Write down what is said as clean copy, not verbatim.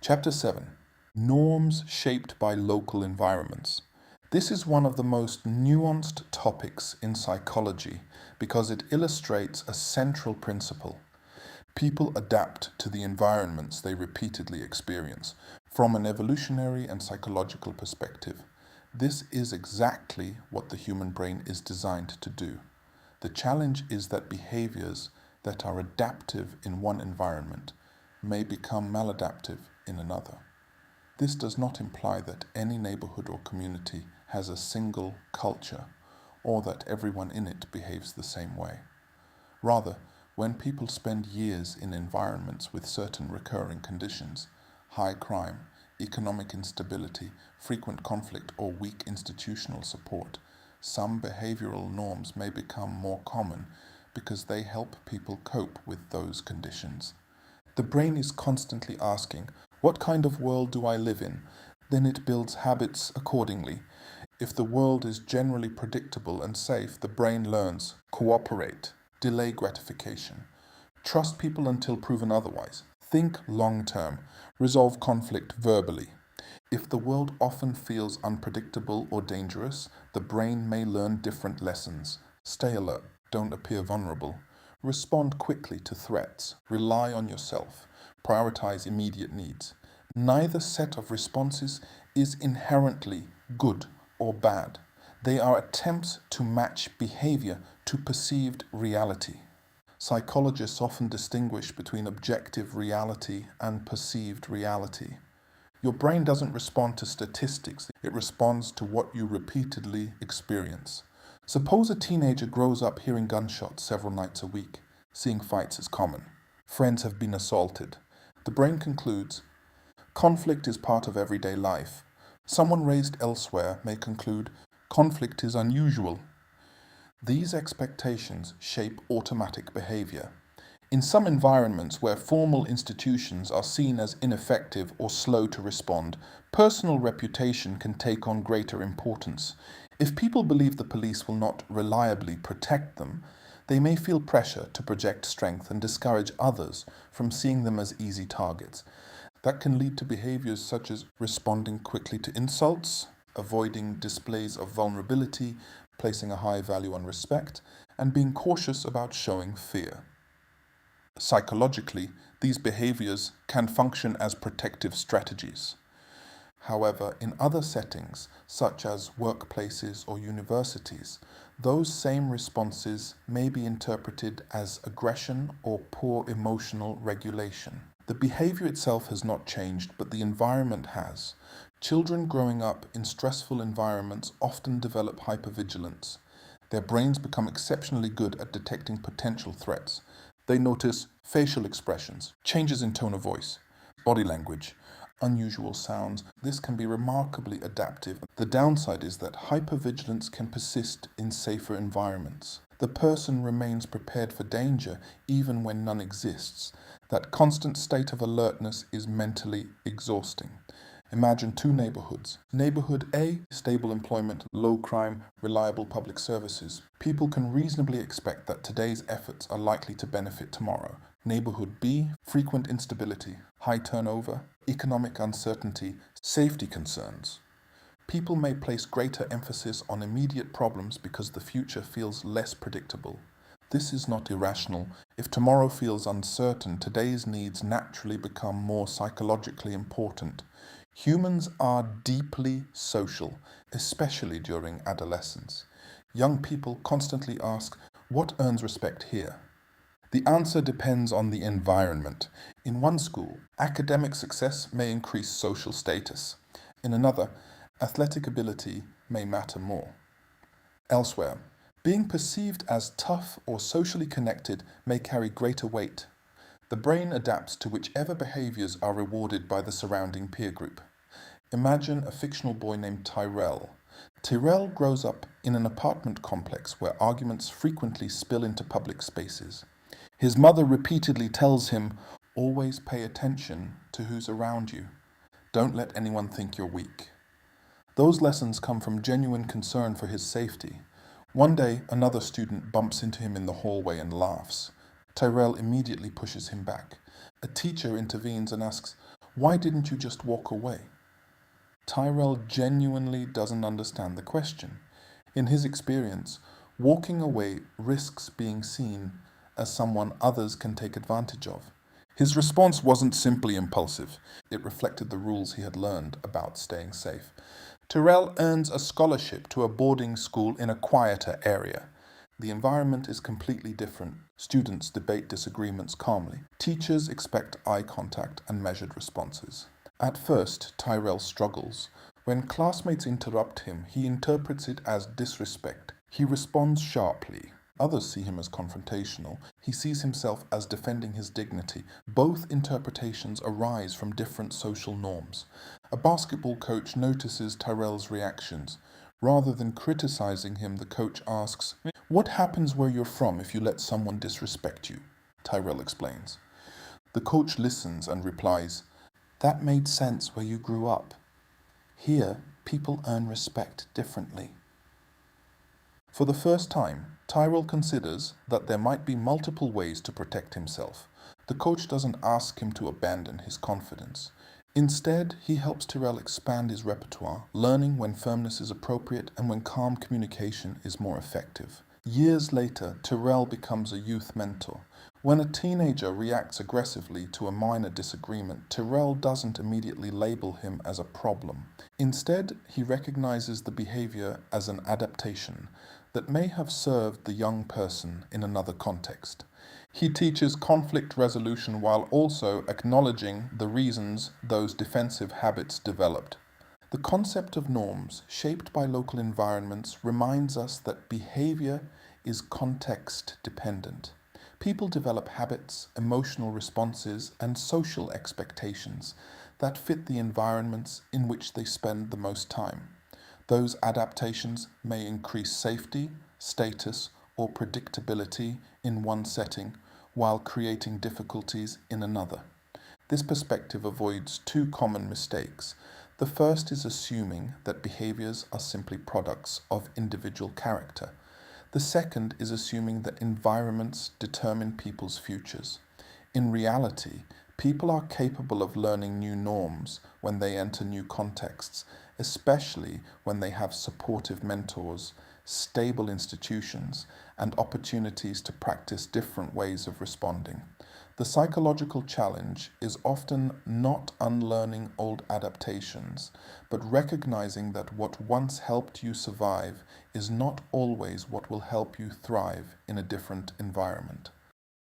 Chapter 7. Norms shaped by local environments. This is one of the most nuanced topics in psychology because it illustrates a central principle. People adapt to the environments they repeatedly experience from an evolutionary and psychological perspective. This is exactly what the human brain is designed to do. The challenge is that behaviors that are adaptive in one environment may become maladaptive in another. This does not imply that any neighborhood or community has a single culture or that everyone in it behaves the same way. Rather, when people spend years in environments with certain recurring conditions, high crime, economic instability, frequent conflict, or weak institutional support, some behavioral norms may become more common because they help people cope with those conditions. The brain is constantly asking, what kind of world do I live in? Then it builds habits accordingly. If the world is generally predictable and safe, the brain learns, cooperate, delay gratification, trust people until proven otherwise, think long term, resolve conflict verbally. If the world often feels unpredictable or dangerous, the brain may learn different lessons. Stay alert, don't appear vulnerable. Respond quickly to threats, rely on yourself, prioritize immediate needs. Neither set of responses is inherently good or bad. They are attempts to match behavior to perceived reality. Psychologists often distinguish between objective reality and perceived reality. Your brain doesn't respond to statistics, it responds to what you repeatedly experience. Suppose a teenager grows up hearing gunshots several nights a week, seeing fights as common. Friends have been assaulted. The brain concludes, conflict is part of everyday life. Someone raised elsewhere may conclude, conflict is unusual. These expectations shape automatic behavior. In some environments where formal institutions are seen as ineffective or slow to respond, personal reputation can take on greater importance. If people believe the police will not reliably protect them, they may feel pressure to project strength and discourage others from seeing them as easy targets. That can lead to behaviors such as responding quickly to insults, avoiding displays of vulnerability, placing a high value on respect, and being cautious about showing fear. Psychologically, these behaviors can function as protective strategies. However, in other settings, such as workplaces or universities, those same responses may be interpreted as aggression or poor emotional regulation. The behavior itself has not changed, but the environment has. Children growing up in stressful environments often develop hypervigilance. Their brains become exceptionally good at detecting potential threats. They notice facial expressions, changes in tone of voice, body language, unusual sounds. This can be remarkably adaptive. The downside is that hypervigilance can persist in safer environments. The person remains prepared for danger even when none exists. That constant state of alertness is mentally exhausting. Imagine two neighborhoods. Neighborhood A, stable employment, low crime, reliable public services. People can reasonably expect that today's efforts are likely to benefit tomorrow. Neighborhood B, frequent instability, high turnover, economic uncertainty, safety concerns. People may place greater emphasis on immediate problems because the future feels less predictable. This is not irrational. If tomorrow feels uncertain, today's needs naturally become more psychologically important. Humans are deeply social, especially during adolescence. Young people constantly ask, what earns respect here? The answer depends on the environment. In one school, academic success may increase social status. In another, athletic ability may matter more. Elsewhere, being perceived as tough or socially connected may carry greater weight. The brain adapts to whichever behaviors are rewarded by the surrounding peer group. Imagine a fictional boy named Tyrell. Tyrell grows up in an apartment complex where arguments frequently spill into public spaces. His mother repeatedly tells him, always pay attention to who's around you. Don't let anyone think you're weak. Those lessons come from genuine concern for his safety. One day, another student bumps into him in the hallway and laughs. Tyrell immediately pushes him back. A teacher intervenes and asks, Why didn't you just walk away? Tyrell genuinely doesn't understand the question. In his experience, walking away risks being seen as someone others can take advantage of. His response wasn't simply impulsive, it reflected the rules he had learned about staying safe. Tyrell earns a scholarship to a boarding school in a quieter area. The environment is completely different. Students debate disagreements calmly. Teachers expect eye contact and measured responses. At first, Tyrell struggles. When classmates interrupt him, he interprets it as disrespect. He responds sharply. Others see him as confrontational. He sees himself as defending his dignity. Both interpretations arise from different social norms. A basketball coach notices Tyrell's reactions. Rather than criticizing him, the coach asks, "What happens where you're from if you let someone disrespect you?" Tyrell explains. The coach listens and replies, "That made sense where you grew up. Here, people earn respect differently." For the first time, Tyrell considers that there might be multiple ways to protect himself. The coach doesn't ask him to abandon his confidence. Instead, he helps Tyrell expand his repertoire, learning when firmness is appropriate and when calm communication is more effective. Years later, Tyrell becomes a youth mentor. When a teenager reacts aggressively to a minor disagreement, Tyrell doesn't immediately label him as a problem. Instead, he recognizes the behavior as an adaptation that may have served the young person in another context. He teaches conflict resolution while also acknowledging the reasons those defensive habits developed. The concept of norms shaped by local environments reminds us that behavior is context dependent. People develop habits, emotional responses, and social expectations that fit the environments in which they spend the most time. Those adaptations may increase safety, status, or predictability in one setting while creating difficulties in another. This perspective avoids two common mistakes. The first is assuming that behaviors are simply products of individual character. The second is assuming that environments determine people's futures. In reality, people are capable of learning new norms when they enter new contexts, especially when they have supportive mentors, stable institutions, and opportunities to practice different ways of responding. The psychological challenge is often not unlearning old adaptations, but recognizing that what once helped you survive is not always what will help you thrive in a different environment.